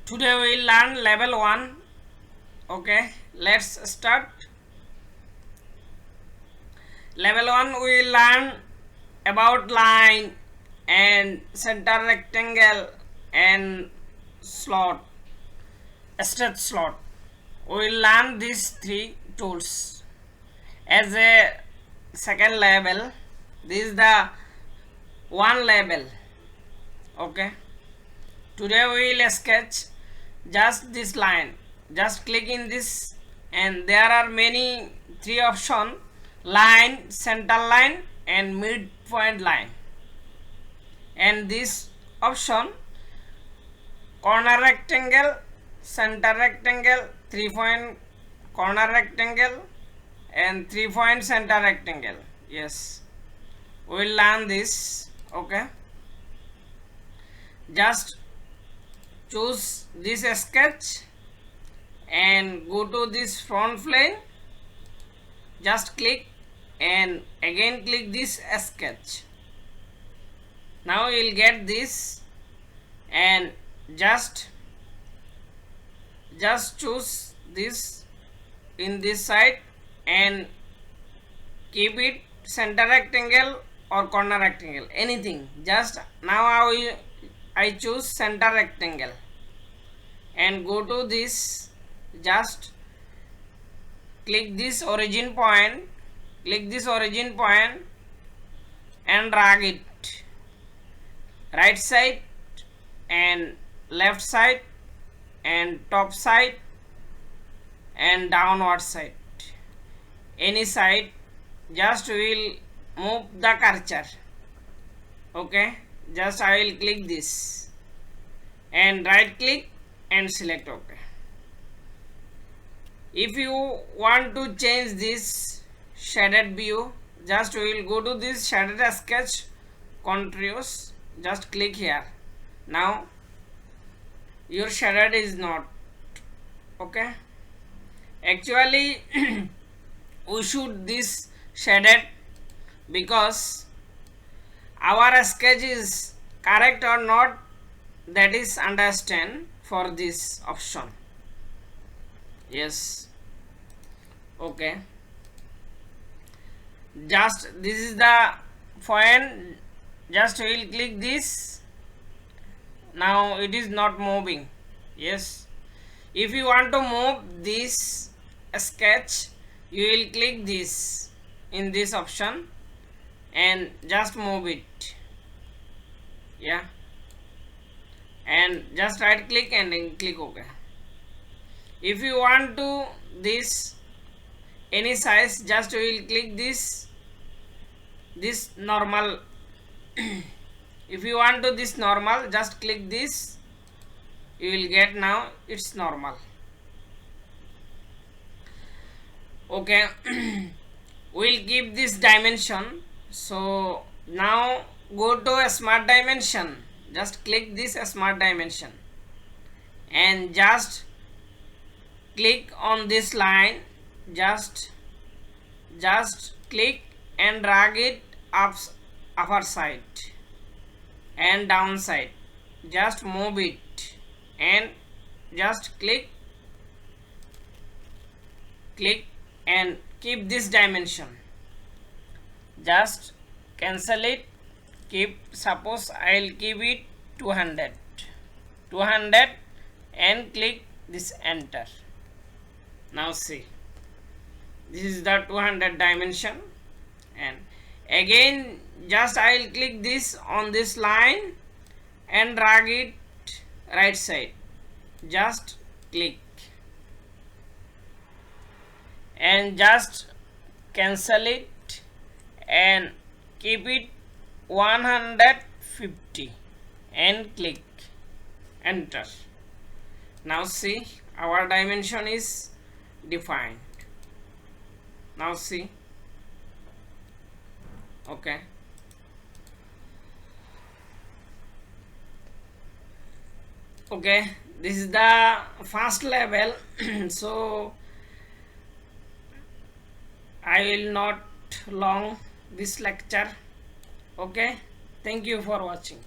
Today we will learn level 1. Okay, let's start. Level 1 we will learn about line and center rectangle and slot, straight slot. We will learn these three tools as a second level. This is the one level. Okay, today we will sketch just this line. Just click in this and there are many three options: line, center line and midpoint line. And this option: corner rectangle, center rectangle, 3-point corner rectangle and 3-point center rectangle. Yes, we will learn this. Okay, just choose this sketch and go to this front plane. Just click and again click this sketch. Now you will get this and just choose this in this side and keep it center rectangle or corner rectangle, anything. Just now I choose center rectangle and go to this. Just click this origin point, and drag it right side and left side and top side and downward side, any side. Just will move the cursor. Okay, just I will click this and right click and select OK. If you want to change this shaded view, just we will go to this shaded sketch, controls, just click here. Now your shaded is not. Okay, actually we should this shaded because our sketch is correct or not, that is understand for this option. Yes. Okay, just this is the point. Just we will click this. Now it is not moving. Yes, if you want to move this sketch, you will click this in this option and just move it. Yeah, and just right click and then click OK. If you want to this any size, just we will click this normal. If you want to this normal, just click this, you will get now it's normal. Okay, we'll keep this dimension. So now go to a smart dimension. Just click this smart dimension and just click on this line. Just click and drag it up upper side and down side. Just move it and just click and keep this dimension. Just cancel it, keep, suppose I will keep it 200 and click this enter. Now see, this is the 200 dimension. And again just I will click this on this line and drag it right side. Just click and just cancel it and keep it 150 and click enter. Now see, our dimension is defined. Now see. Okay, okay, this is the first level. So I will not long this lecture. Okay, thank you for watching.